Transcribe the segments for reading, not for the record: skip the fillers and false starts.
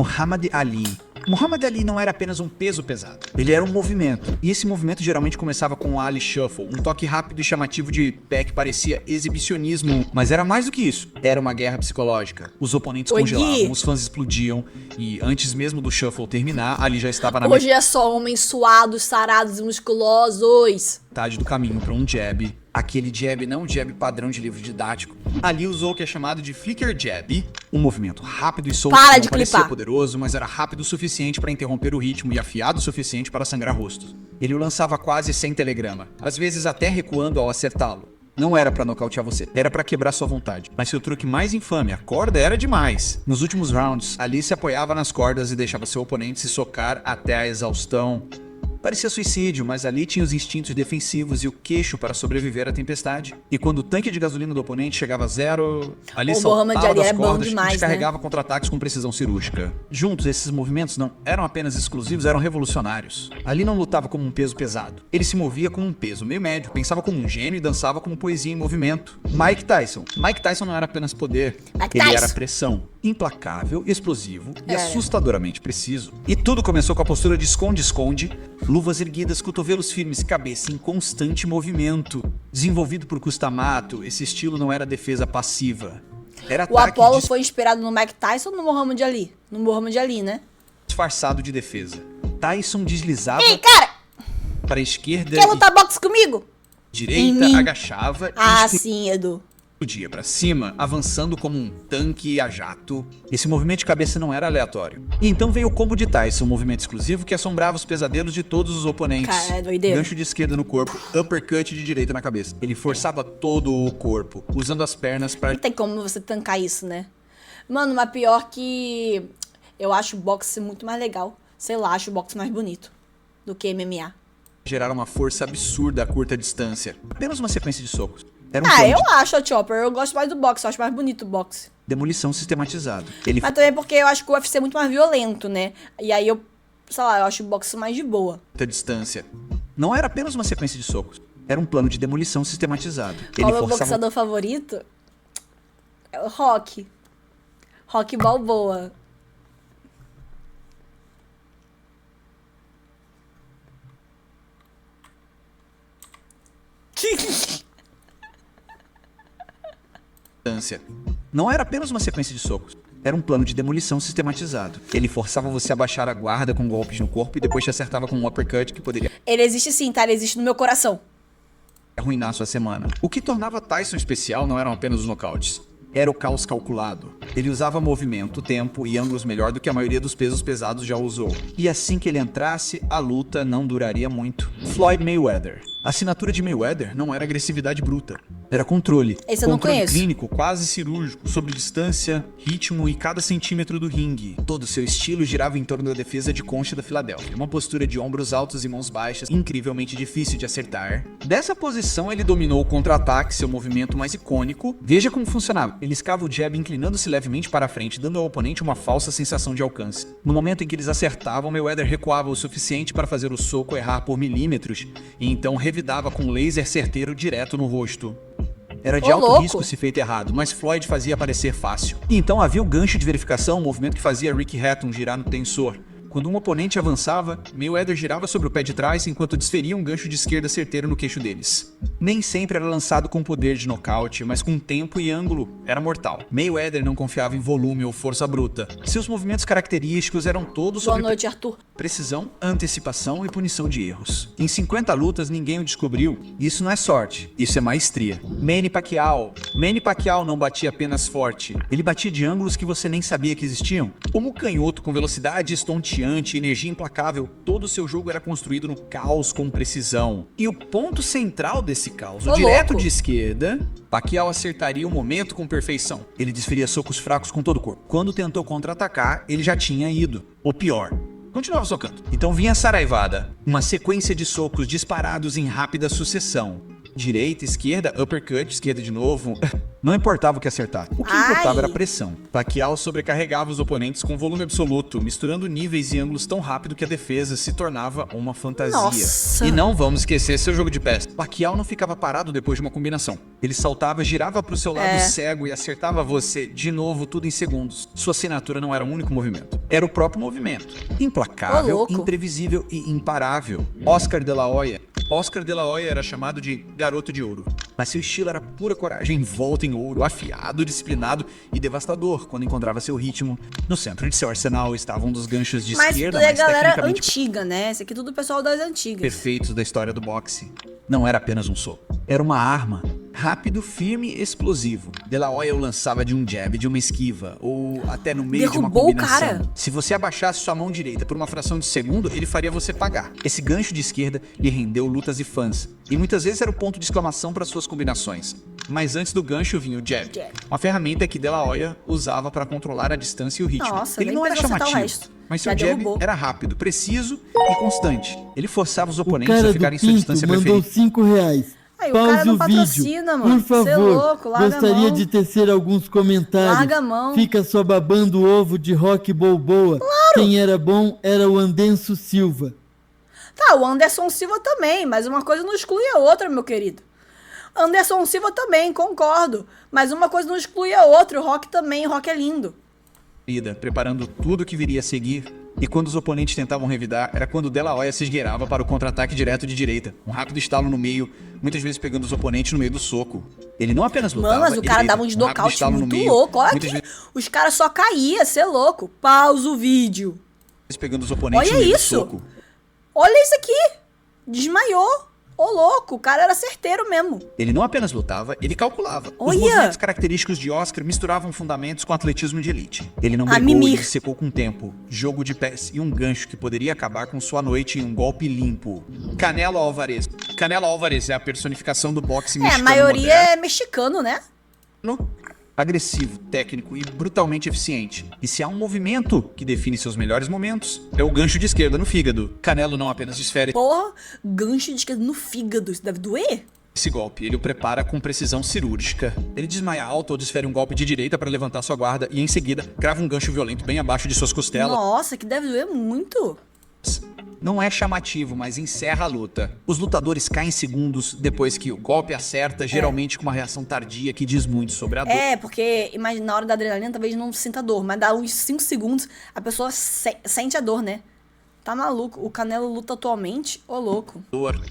Muhammad Ali. Muhammad Ali não era apenas um peso pesado, ele era um movimento. E esse movimento geralmente começava com o Ali Shuffle, um toque rápido e chamativo de pé que parecia exibicionismo. Mas era mais do que isso, era uma guerra psicológica. Os oponentes congelavam, os fãs explodiam, e antes mesmo do Shuffle terminar, Ali já estava na Hoje é só homens suados, sarados e musculosos. metade do caminho para um jab. Aquele jab não jab padrão de livro didático. Ali usou o que é chamado de flicker jab, um movimento rápido e solto Para que de não parecia clipar. poderoso, mas era rápido o suficiente para interromper o ritmo e afiado o suficiente para sangrar rostos. Ele o lançava quase sem telegrama, às vezes até recuando ao acertá-lo. Não era pra nocautear você, era pra quebrar sua vontade. Mas seu truque mais infame, a corda, era demais. Nos últimos rounds, Ali se apoiava nas cordas e deixava seu oponente se socar até a exaustão. Parecia suicídio, mas Ali tinha os instintos defensivos e o queixo para sobreviver à tempestade. E quando o tanque de gasolina do oponente chegava a zero, Ali O Muhammad saltava Ali das é bom cordas demais, e descarregava contra-ataques com precisão cirúrgica. Juntos, esses movimentos não eram apenas exclusivos, eram revolucionários. Ali não lutava como um peso pesado. Ele se movia como um peso meio médio, pensava como um gênio e dançava como poesia em movimento. Mike Tyson. Mike Tyson não era apenas poder, Mike ele Tyson. era pressão. Implacável, explosivo e Era. assustadoramente preciso. E tudo começou com a postura de esconde-esconde, luvas erguidas, cotovelos firmes, cabeça em constante movimento. Desenvolvido por Custamato, esse estilo não era defesa passiva. Era O ataque Apollo foi inspirado no Mike Tyson ou no Muhammad Ali? No Muhammad Ali, né? disfarçado de defesa. Tyson deslizava Ei, cara! para a esquerda Quer lutar boxe comigo? e Em direita, mim. agachava Ah, e sim, Edu. explodia para cima, avançando como um tanque a jato. Esse movimento de cabeça não era aleatório. E então veio o combo de Tyson, um movimento exclusivo que assombrava os pesadelos de todos os oponentes. Cara, é doideira. Gancho de esquerda no corpo, uppercut de direita na cabeça. Ele forçava todo o corpo, usando as pernas para Não tem como você tancar isso, né? Mano, mas pior que... Eu acho o boxe muito mais legal. Sei lá, acho o boxe mais bonito do que MMA. gerar uma força absurda a curta distância. Apenas uma sequência de socos. Era um Ah, plano eu de acho, Chopper. Eu gosto mais do boxe. Eu acho mais bonito o boxe. demolição sistematizado. Ele Mas também porque eu acho que o UFC é muito mais violento, né? E aí eu... Sei lá, eu acho o boxe mais de boa. curta distância. Não era apenas uma sequência de socos. Era um plano de demolição sistematizado. Qual é Ele o meu forçava boxeador favorito? É o Rock. Rock Balboa. distância. Não era apenas uma sequência de socos. Era um plano de demolição sistematizado. Ele forçava você a baixar a guarda com golpes no corpo e depois te acertava com um uppercut que poderia Ele existe sim, tá? Ele existe no meu coração. arruinar sua semana. O que tornava Tyson especial não eram apenas os nocautes. Era o caos calculado. Ele usava movimento, tempo e ângulos melhor do que a maioria dos pesos pesados já usou. E assim que ele entrasse, a luta não duraria muito. Floyd Mayweather. A assinatura de Mayweather não era agressividade bruta. Era controle. Esse eu não Controle conheço. clínico, quase cirúrgico, sobre distância, ritmo e cada centímetro do ringue. Todo seu estilo girava em torno da defesa de concha da Filadélfia. Uma postura de ombros altos e mãos baixas, incrivelmente difícil de acertar. Dessa posição, ele dominou o contra-ataque, seu movimento mais icônico. Veja como funcionava. Ele escava o jab inclinando-se levemente para frente, dando ao oponente uma falsa sensação de alcance. No momento em que eles acertavam, Mayweather recuava o suficiente para fazer o soco errar por milímetros, e então revidava com um laser certeiro direto no rosto. Era de Ô, alto louco. risco se feito errado, mas Floyd fazia parecer fácil. E então havia o gancho de verificação, um movimento que fazia Ricky Hatton girar no tensor. Quando um oponente avançava, Mayweather girava sobre o pé de trás enquanto desferia um gancho de esquerda certeiro no queixo deles. Nem sempre era lançado com poder de nocaute, mas com tempo e ângulo era mortal. Mayweather não confiava em volume ou força bruta. Seus movimentos característicos eram todos Boa sobre noite, Arthur. precisão, antecipação e punição de erros. Em 50 lutas, ninguém o descobriu. Isso não é sorte, isso é maestria. Manny Pacquiao. Manny Pacquiao não batia apenas forte. Ele batia de ângulos que você nem sabia que existiam. Como canhoto com velocidade estonteante e energia implacável, todo o seu jogo era construído no caos com precisão. E o ponto central desse caos, o Ô, direto louco. de esquerda, Pacquiao acertaria o momento com perfeição. Ele desferia socos fracos com todo o corpo. Quando tentou contra-atacar, ele já tinha ido. Ou pior, continuava socando. Então vinha a saraivada, uma sequência de socos disparados em rápida sucessão. Direita, esquerda, uppercut, esquerda de novo. Não importava o que acertar. O que Ai. importava era a pressão. Pacquiao sobrecarregava os oponentes com volume absoluto, misturando níveis e ângulos tão rápido que a defesa se tornava uma fantasia. Nossa. E não vamos esquecer seu jogo de pés. Pacquiao não ficava parado depois de uma combinação. Ele saltava, girava pro seu lado cego e acertava você de novo, tudo em segundos. Sua assinatura não era um único movimento. Era o próprio movimento. Ô, Implacável, louco. imprevisível e imparável. Oscar de la Hoya. Oscar de la Hoya era chamado de garoto de ouro. Mas seu estilo era pura coragem, envolto em ouro, afiado, disciplinado e devastador quando encontrava seu ritmo. No centro de seu arsenal estava um dos ganchos de Mas esquerda tudo é mais galera tecnicamente antiga, né? Esse aqui é tudo o pessoal das antigas. perfeitos da história do boxe. Não era apenas um soco. Era uma arma. Rápido, firme e explosivo. De La Hoya o lançava de um jab, de uma esquiva, ou até no meio de uma Derrubou o combinação. cara. Se você abaixasse sua mão direita por uma fração de segundo, ele faria você pagar. Esse gancho de esquerda lhe rendeu lutas e fãs. E muitas vezes era o ponto de exclamação para suas combinações. Mas antes do gancho vinha o jab. Uma ferramenta que De La Hoya usava para controlar a distância e o ritmo. Nossa, Ele nem não era precisou acertar o chamativo, resto. mas Já seu jab derrubou. era rápido, preciso e constante. Ele forçava os O oponentes cara a do ficarem em sua Pinto distância mandou preferida. R$5. Aí, o cara Pause não o vídeo, patrocina, mano. por Cê é favor. louco, larga a Gostaria mão. de tecer alguns comentários. Larga a mão. Fica só babando o ovo de Rock Balboa. Quem era bom era o Andenso Silva. Tá, o Anderson Silva também, mas uma coisa não exclui a outra, meu querido. Anderson Silva também, concordo. Mas uma coisa não exclui a outra. O Rock também, o Rock é lindo. Preparando tudo o que viria a seguir. E quando os oponentes tentavam revidar, era quando De La Hoya se esgueirava para o contra-ataque direto de direita. Um rápido estalo no meio, muitas vezes pegando os oponentes no meio do soco. Ele não apenas lutava, Mano, mas o ele cara deita, dava uns um rápido nocaute estalo no muito meio, louco. Olha muitas aqui. Os caras só caíam, cê é louco. Pausa o vídeo. vezes pegando os oponentes Olha no meio isso. do soco. Olha isso aqui. Desmaiou. Ô, louco, o cara era certeiro mesmo. Ele não apenas lutava, ele calculava. Os Olha! movimentos característicos de Oscar misturavam fundamentos com atletismo de elite. Ele não brigou, mimir. ele secou com tempo, jogo de pés e um gancho que poderia acabar com sua noite em um golpe limpo. Canelo Álvares. Canelo Álvares é a personificação do boxe A mexicano maioria moderno. é mexicano, né? Agressivo, técnico e brutalmente eficiente. E se há um movimento que define seus melhores momentos, é o gancho de esquerda no fígado. Canelo não apenas desfere Porra, gancho de esquerda no fígado. Isso deve doer. esse golpe, ele o prepara com precisão cirúrgica. Ele desmaia alto ou desfere um golpe de direita para levantar sua guarda e em seguida crava um gancho violento bem abaixo de suas costelas. Nossa, que deve doer muito. Não é chamativo, mas encerra a luta. Os lutadores caem segundos depois que o golpe acerta, geralmente com uma reação tardia que diz muito sobre a dor. É, porque imagina, na hora da adrenalina talvez não sinta dor, mas dá uns 5 segundos a pessoa sente a dor, né? Tá maluco. O Canelo luta atualmente, ô louco.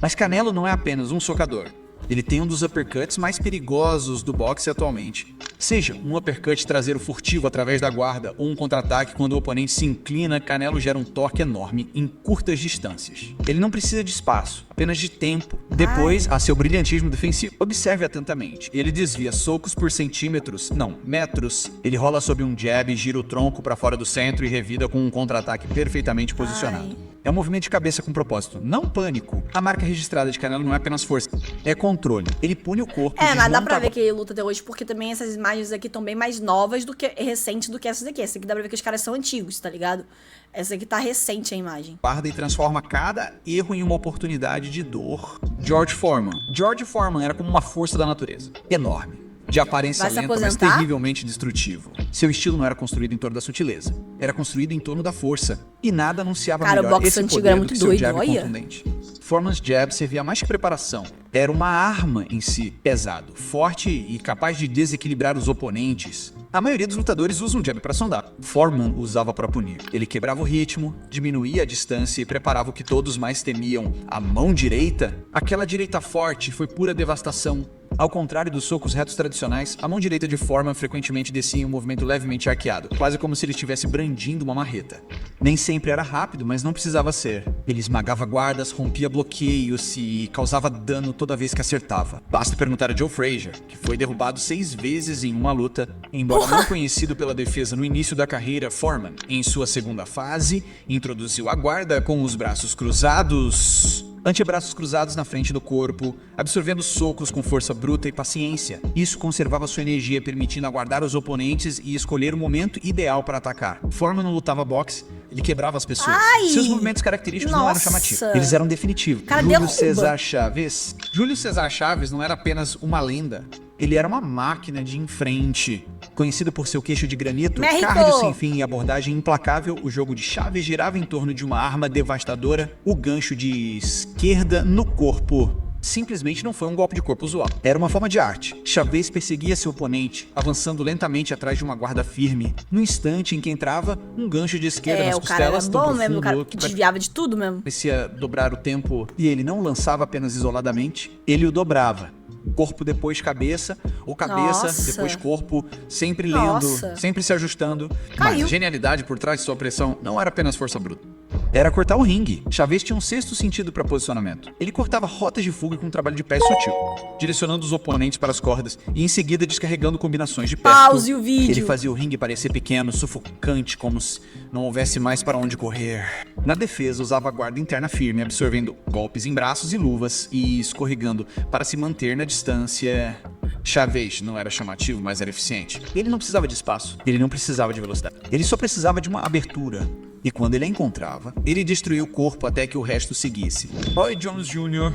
Mas Canelo não é apenas um socador. Ele tem um dos uppercuts mais perigosos do boxe atualmente. Seja um uppercut traseiro furtivo através da guarda ou um contra-ataque quando o oponente se inclina, Canelo gera um torque enorme em curtas distâncias. Ele não precisa de espaço, apenas de tempo. Depois, a seu brilhantismo defensivo. Observe atentamente. Ele desvia socos por centímetros, não, metros. Ele rola sob um jab, gira o tronco para fora do centro e revida com um contra-ataque perfeitamente posicionado. É um movimento de cabeça com propósito, não pânico. A marca registrada de Canelo não é apenas força, é controle. Ele pune o corpo. É, mas dá desmonta pra a ver que ele luta até hoje, porque também essas imagens aqui estão bem mais novas do que recentes do que essas aqui. Essa aqui dá pra ver que os caras são antigos, tá ligado? Essa aqui tá recente a imagem. guarda e transforma cada erro em uma oportunidade de dor. George Foreman. George Foreman era como uma força da natureza. Enorme. De aparência Vai se lenta, mas aposentar? terrivelmente destrutivo. Seu estilo não era construído em torno da sutileza. Era construído em torno da força. E nada anunciava Cara, o melhor boxe esse antigo poder era do muito que seu doido, jab olha. contundente. Foreman's jab servia mais que preparação. Era uma arma em si, pesado, forte e capaz de desequilibrar os oponentes. A maioria dos lutadores usa um jab para sondar. Foreman usava para punir. Ele quebrava o ritmo, diminuía a distância e preparava o que todos mais temiam, a mão direita. Aquela direita forte foi pura devastação. Ao contrário dos socos retos tradicionais, a mão direita de Foreman frequentemente descia em um movimento levemente arqueado, quase como se ele estivesse brandindo uma marreta. Nem sempre era rápido, mas não precisava ser. Ele esmagava guardas, rompia bloqueios e causava dano toda vez que acertava. Basta perguntar a Joe Frazier, que foi derrubado 6 vezes em uma luta. Embora não conhecido pela defesa no início da carreira, Foreman, em sua segunda fase, introduziu a guarda com os braços cruzados. Antebraços cruzados na frente do corpo, absorvendo socos com força bruta e paciência. Isso conservava sua energia, permitindo aguardar os oponentes e escolher o momento ideal para atacar. Foreman não lutava boxe, ele quebrava as pessoas. Ai! Seus movimentos característicos não eram Nossa! chamativos, eles eram definitivos. Cara, Júlio derruba. César Chaves. Júlio César Chaves não era apenas uma lenda. Ele era uma máquina de ir em frente. Conhecido por seu queixo de granito, México! cardio sem fim e abordagem implacável, o jogo de chave girava em torno de uma arma devastadora. O gancho de esquerda no corpo simplesmente não foi um golpe de corpo usual. Era uma forma de arte. Chavez perseguia seu oponente, avançando lentamente atrás de uma guarda firme. No instante em que entrava, um gancho de esquerda nas O cara era costelas, tão bom mesmo, o cara profundo que desviava de tudo mesmo. parecia dobrar o tempo, e ele não lançava apenas isoladamente, ele o dobrava. Corpo depois cabeça, ou cabeça Nossa. depois corpo, sempre lendo, Nossa. sempre se ajustando. Mas Caiu. a genialidade por trás de sua pressão não era apenas força bruta. Era cortar o ringue. Chavez tinha um sexto sentido para posicionamento. Ele cortava rotas de fuga com um trabalho de pé sutil, direcionando os oponentes para as cordas e em seguida descarregando combinações de perto. Pause o vídeo. Ele fazia o ringue parecer pequeno, sufocante, como se não houvesse mais para onde correr. Na defesa, usava a guarda interna firme, absorvendo golpes em braços e luvas e escorregando para se manter na distância. Chavez não era chamativo, mas era eficiente. Ele não precisava de espaço, ele não precisava de velocidade. Ele só precisava de uma abertura. E quando ele a encontrava, ele destruía o corpo até que o resto seguisse. Roy Jones Jr.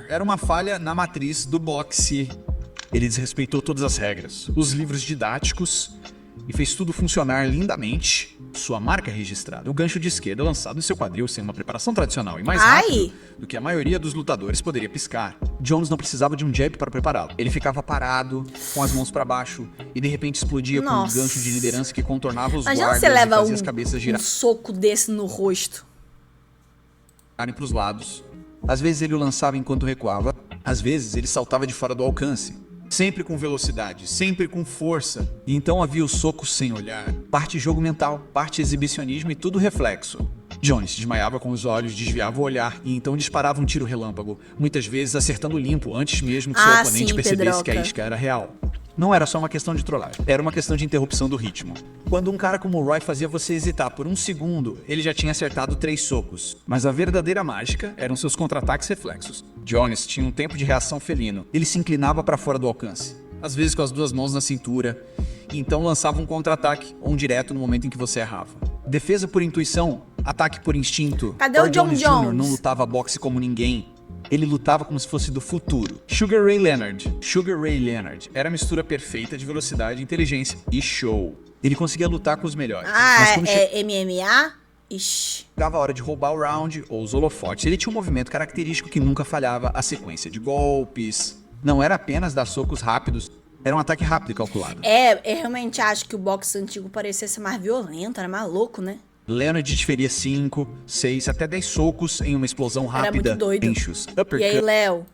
Era uma falha na matriz do boxe. Ele desrespeitou todas as regras, os livros didáticos e fez tudo funcionar lindamente. Sua marca registrada, o gancho de esquerda lançado em seu quadril sem uma preparação tradicional e mais rápido do que a maioria dos lutadores poderia piscar. Jones não precisava de um jab para prepará-lo. Ele ficava parado, com as mãos para baixo e de repente explodia com um Nossa. gancho de liderança que contornava os Imagina guardas você e leva fazia as cabeças um girarem soco desse no rosto. para os lados. Às vezes ele o lançava enquanto recuava, às vezes ele saltava de fora do alcance. Sempre com velocidade, sempre com força. E então havia o soco sem olhar. Parte jogo mental, parte exibicionismo e tudo reflexo. Jones se desmaiava com os olhos, desviava o olhar e então disparava um tiro relâmpago, muitas vezes acertando limpo antes mesmo que seu oponente sim, percebesse que a Pedroca. isca era real. Não era só uma questão de trollagem, era uma questão de interrupção do ritmo. Quando um cara como o Roy fazia você hesitar por um segundo, ele já tinha acertado 3 socos. Mas a verdadeira mágica eram seus contra-ataques reflexos. Jones tinha um tempo de reação felino. Ele se inclinava para fora do alcance, às vezes com as 2 mãos na cintura, e então lançava um contra-ataque ou um direto no momento em que você errava. Defesa por intuição, ataque por instinto. Cadê o Roy John Jr. Jones? não lutava boxe como ninguém. Ele lutava como se fosse do futuro. Sugar Ray Leonard era a mistura perfeita de velocidade, inteligência e show. Ele conseguia lutar com os melhores. Mas quando É MMA? Ixi. chegava a hora de roubar o round ou os holofotes, ele tinha um movimento característico que nunca falhava, a sequência de golpes. Não era apenas dar socos rápidos, era um ataque rápido e calculado. Eu realmente acho que o boxe antigo parecia ser mais violento, era mais louco, né? Leonard desferia 5, 6, até 10 socos em uma explosão Era rápida. muito doido. Pinchos, E aí, uppercuts, Léo?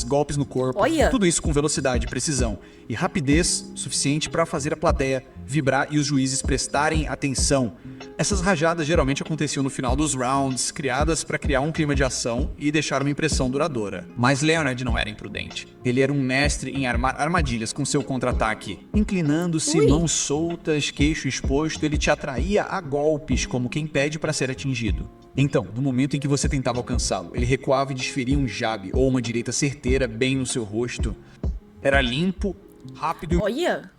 golpes no corpo, Olha. tudo isso com velocidade, precisão e rapidez suficiente para fazer a plateia vibrar e os juízes prestarem atenção. Essas rajadas geralmente aconteciam no final dos rounds, criadas para criar um clima de ação e deixar uma impressão duradoura. Mas Leonard não era imprudente. Ele era um mestre em armar armadilhas com seu contra-ataque. Inclinando-se, Ui. mãos soltas, queixo exposto, ele te atraía a golpes como quem pede para ser atingido. Então, no momento em que você tentava alcançá-lo, ele recuava e desferia um jab ou uma direita certeira bem no seu rosto. Era limpo, rápido e Olha.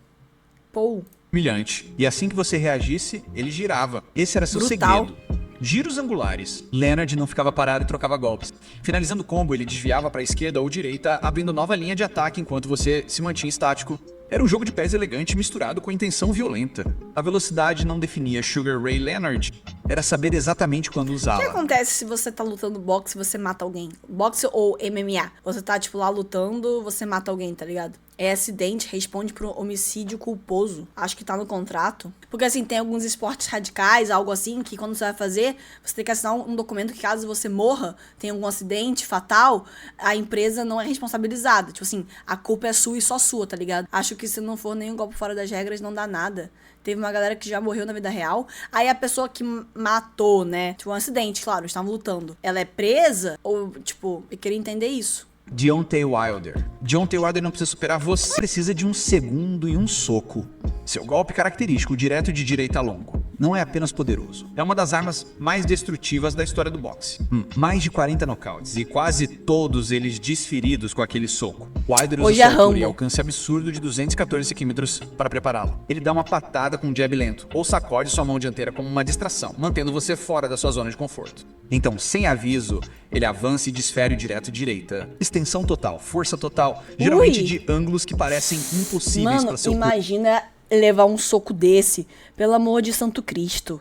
Pô. humilhante. E assim que você reagisse, ele girava. Esse era seu Brutal. segredo. Giros angulares. Leonard não ficava parado e trocava golpes. Finalizando o combo, ele desviava para a esquerda ou direita, abrindo nova linha de ataque enquanto você se mantinha estático. Era um jogo de pés elegante misturado com intenção violenta. A velocidade não definia Sugar Ray Leonard. Era saber exatamente quando O que usá-la. acontece se você tá lutando boxe e você mata alguém? Boxe ou MMA? Você tá, tipo, lá lutando, você mata alguém, tá ligado? É acidente, responde por homicídio culposo. Acho que tá no contrato. Porque, assim, tem alguns esportes radicais, algo assim, que quando você vai fazer, você tem que assinar um documento que caso você morra, tenha algum acidente fatal, a empresa não é responsabilizada. Tipo assim, a culpa é sua e só sua, tá ligado? Acho que se não for nenhum golpe fora das regras, não dá nada. Teve uma galera que já morreu na vida real. Aí a pessoa que matou, né? Tipo, um acidente, claro, eles estavam lutando. Ela é presa? Ou, tipo, eu queria entender isso. Deontay Wilder. Deontay Wilder não precisa superar você. Precisa de um segundo e um soco. Seu golpe característico, direto de direita a longo. não é apenas poderoso, é uma das armas mais destrutivas da história do boxe. Mais de 40 nocautes e quase todos eles desferidos com aquele soco. Wilder usa Hoje é sua altura e Rambo. alcance absurdo de 214 km para prepará-lo. Ele dá uma patada com um jab lento ou sacode sua mão dianteira como uma distração, mantendo você fora da sua zona de conforto. Então, sem aviso, ele avança e desfere direto direita. Extensão total, força total, geralmente de ângulos que parecem impossíveis Mano, para seu imagina levar um soco desse, pelo amor de Santo Cristo.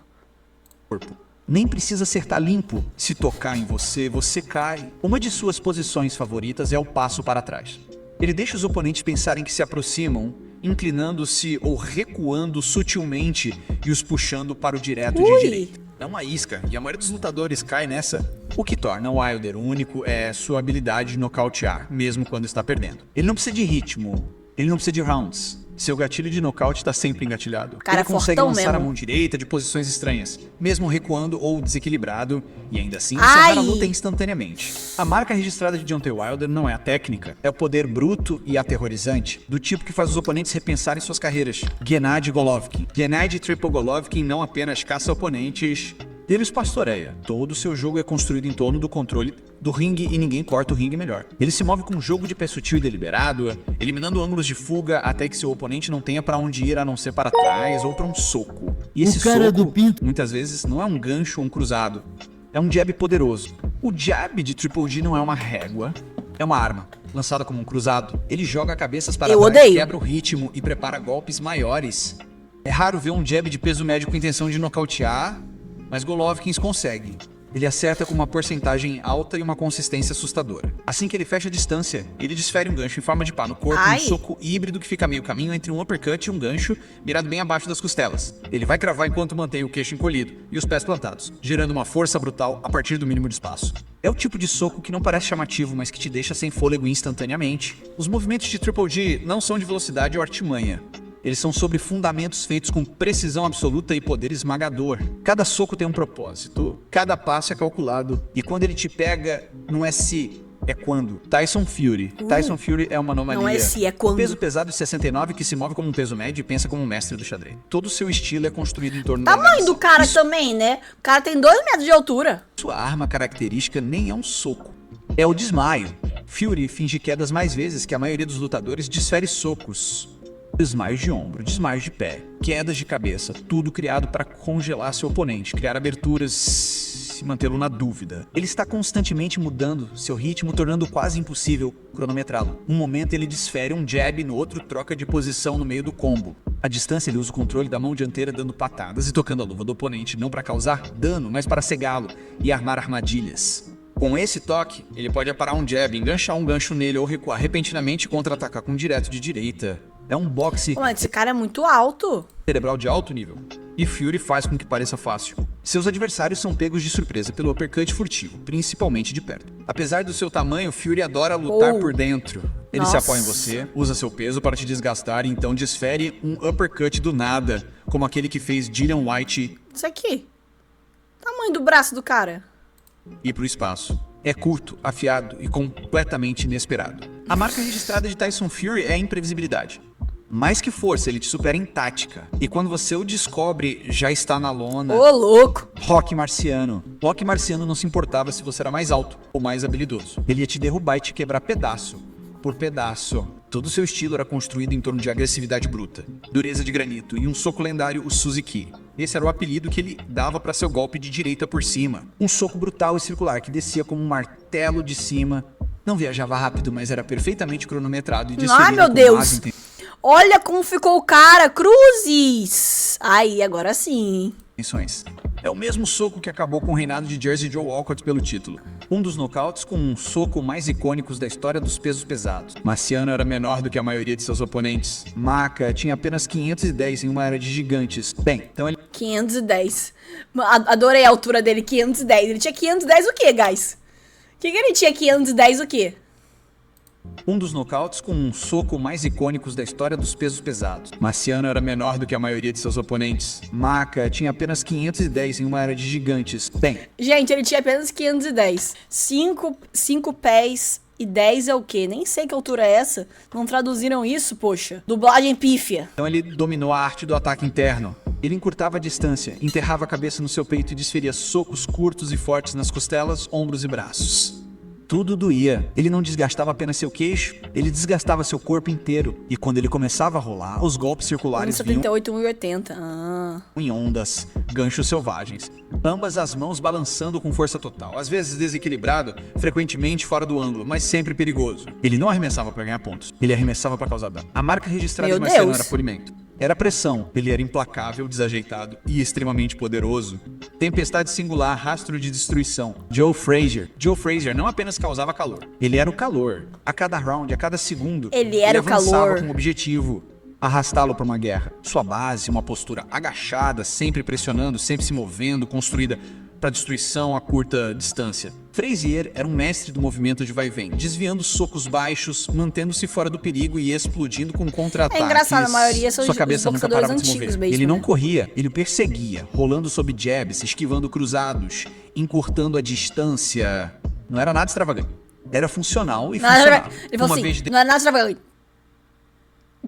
corpo. Nem precisa acertar limpo. Se tocar em você, você cai. Uma de suas posições favoritas é o passo para trás. Ele deixa os oponentes pensarem que se aproximam, inclinando-se ou recuando sutilmente e os puxando para o direto de direita. É uma isca, e a maioria dos lutadores cai nessa. O que torna o Wilder único é sua habilidade de nocautear, mesmo quando está perdendo. Ele não precisa de ritmo, ele não precisa de rounds. Seu gatilho de nocaute está sempre engatilhado. Cara, Ele consegue fortão lançar a mesmo. mão direita de posições estranhas, mesmo recuando ou desequilibrado, e ainda assim Ai! encerrar a luta instantaneamente. A marca registrada de Deontay Wilder não é a técnica, é o poder bruto e aterrorizante, do tipo que faz os oponentes repensarem suas carreiras. Gennady Golovkin. Gennady Triple Golovkin não apenas caça oponentes, ele os pastoreia. Todo o seu jogo é construído em torno do controle do ringue e ninguém corta o ringue melhor. Ele se move com um jogo de pé sutil e deliberado, eliminando ângulos de fuga até que seu oponente não tenha pra onde ir a não ser para trás ou pra um soco. E esse O cara soco, do pinto. muitas vezes, não é um gancho ou um cruzado. É um jab poderoso. O jab de Triple G não é uma régua, é uma arma. Lançada como um cruzado, ele joga cabeças para Eu trás, odeio. quebra o ritmo e prepara golpes maiores. É raro ver um jab de peso médio com intenção de nocautear, mas Golovkin consegue. Ele acerta com uma porcentagem alta e uma consistência assustadora. Assim que ele fecha a distância, ele desfere um gancho em forma de pá no corpo, Ai. um soco híbrido que fica meio caminho entre um uppercut e um gancho mirado bem abaixo das costelas. Ele vai cravar enquanto mantém o queixo encolhido e os pés plantados, gerando uma força brutal a partir do mínimo de espaço. É o tipo de soco que não parece chamativo, mas que te deixa sem fôlego instantaneamente. Os movimentos de Triple G não são de velocidade ou artimanha. Eles são sobre fundamentos feitos com precisão absoluta e poder esmagador. Cada soco tem um propósito, cada passo é calculado. E quando ele te pega, não é se, é quando. Tyson Fury. Tyson Fury é uma anomalia. Não é se, é quando. Um peso pesado de 69 que se move como um peso médio e pensa como um mestre do xadrez. Todo o seu estilo é construído em torno da Tamanho do organização. cara também, né? O cara tem 2 metros de altura. Sua arma característica nem é um soco, é o desmaio. Fury finge quedas mais vezes que a maioria dos lutadores desfere socos. Desmaios de ombro, desmaios de pé, quedas de cabeça, tudo criado para congelar seu oponente, criar aberturas e mantê-lo na dúvida. Ele está constantemente mudando seu ritmo, tornando quase impossível cronometrá-lo. Um momento ele desfere um jab, no outro troca de posição no meio do combo. À distância ele usa o controle da mão dianteira dando patadas e tocando a luva do oponente, não para causar dano, mas para cegá-lo e armar armadilhas. Com esse toque, ele pode aparar um jab, enganchar um gancho nele ou recuar repentinamente e contra-atacar com um direto de direita. É um boxe Pô, mas esse cara é muito alto. cerebral de alto nível. E Fury faz com que pareça fácil. Seus adversários são pegos de surpresa pelo uppercut furtivo, principalmente de perto. Apesar do seu tamanho, Fury adora lutar Oh. por dentro. Ele se Nossa. apoia em você, usa seu peso para te desgastar e então desfere um uppercut do nada, como aquele que fez Dillian White Isso aqui. Tamanho do braço do cara. ir pro espaço. É curto, afiado e completamente inesperado. A marca registrada de Tyson Fury é a imprevisibilidade. Mais que força, ele te supera em tática. E quando você o descobre, já está na lona. Ô, louco. Rock Marciano. Rock Marciano não se importava se você era mais alto ou mais habilidoso. Ele ia te derrubar e te quebrar pedaço por pedaço. Todo o seu estilo era construído em torno de agressividade bruta, dureza de granito e um soco lendário, o Suzuki. Esse era o apelido que ele dava para seu golpe de direita por cima. Um soco brutal e circular que descia como um martelo de cima. Não viajava rápido, mas era perfeitamente cronometrado e desferido Ai, meu com Deus. más Olha como ficou o cara. Cruzes. Aí, agora sim. intenções. É o mesmo soco que acabou com o reinado de Jersey Joe Walcott pelo título. Um dos nocautes com um soco mais icônicos da história dos pesos pesados. Marciano era menor do que a maioria de seus oponentes. Maka tinha apenas 510 em uma era de gigantes. Bem, então ele 510. Adorei a altura dele, 510. Ele tinha 510 o quê, guys? O que ele tinha 510 o quê? um dos nocautes com um soco mais icônicos da história dos pesos pesados. Marciano era menor do que a maioria de seus oponentes. Maka tinha apenas 510 em uma era de gigantes. Bem, Gente, ele tinha apenas 510. 5 pés e 10 é o quê? Nem sei que altura é essa. Não traduziram isso, poxa. Dublagem pífia. então ele dominou a arte do ataque interno. Ele encurtava a distância, enterrava a cabeça no seu peito e desferia socos curtos e fortes nas costelas, ombros e braços. Tudo doía. Ele não desgastava apenas seu queixo, ele desgastava seu corpo inteiro. E quando ele começava a rolar, os golpes circulares vinham 1,78, 1,80. Ah. em ondas, ganchos selvagens. Ambas as mãos balançando com força total. Às vezes desequilibrado, frequentemente fora do ângulo, mas sempre perigoso. Ele não arremessava para ganhar pontos, ele arremessava para causar dano. A marca registrada Meu de Marcelo não Deus. era polimento. Era pressão. Ele era implacável, desajeitado e extremamente poderoso. Tempestade singular, rastro de destruição. Joe Frazier. Joe Frazier não apenas causava calor. Ele era o calor. A cada round, a cada segundo. Ele era o avançava calor. com o objetivo. Arrastá-lo para uma guerra. Sua base, uma postura agachada, sempre pressionando, sempre se movendo, construída para destruição a curta distância. Frazier era um mestre do movimento de vai e vem, desviando socos baixos, mantendo-se fora do perigo e explodindo com contra-ataques. É engraçado, a maioria são Sua os cabeça nunca boxeadores parava de se antigos mover. mesmo, Ele não né? corria, ele perseguia, rolando sob jabs, esquivando cruzados, encurtando a distância. Não era nada extravagante. Era funcional e Não era funcionava. extravagante. Ele falou Uma assim, vez não é nada extravagante.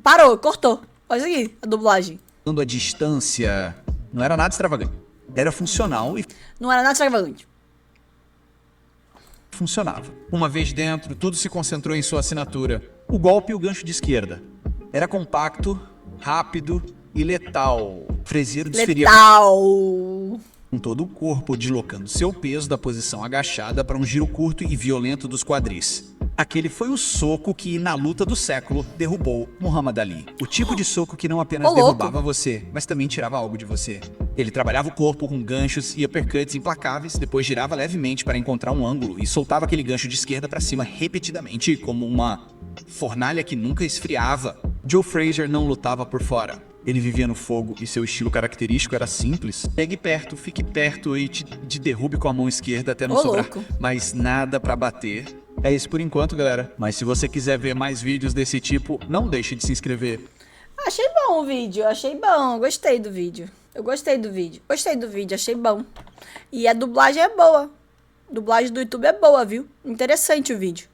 Parou, cortou. Olha isso aqui, a dublagem. a distância. Não era nada extravagante. Era funcional e Não era nada extravagante. funcionava. Uma vez dentro, tudo se concentrou em sua assinatura. O golpe e o gancho de esquerda. Era compacto, rápido e letal. Frazier desferia Letal. com todo o corpo, deslocando seu peso da posição agachada para um giro curto e violento dos quadris. Aquele foi o soco que, na luta do século, derrubou Muhammad Ali. O tipo de soco que não apenas Ô, louco. derrubava você, mas também tirava algo de você. Ele trabalhava o corpo com ganchos e uppercuts implacáveis, depois girava levemente para encontrar um ângulo e soltava aquele gancho de esquerda para cima repetidamente, como uma fornalha que nunca esfriava. Joe Frazier não lutava por fora. Ele vivia no fogo e seu estilo característico era simples. Pegue perto, fique perto e te derrube com a mão esquerda até não Ô, sobrar louco. mais nada pra bater. É isso por enquanto, galera. Mas se você quiser ver mais vídeos desse tipo, não deixe de se inscrever. Achei bom o vídeo, achei bom. Eu gostei do vídeo. Eu gostei do vídeo. Gostei do vídeo, achei bom. E a dublagem é boa. A dublagem do YouTube é boa, viu? Interessante o vídeo.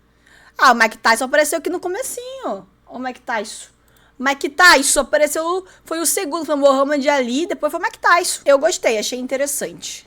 Ah, o Mike Tyson apareceu aqui no comecinho. Ó, o Mike Tyson. Mike Tyson apareceu, foi o segundo, foi o Muhammad Ali, depois foi o Mike Tyson. Eu gostei, achei interessante.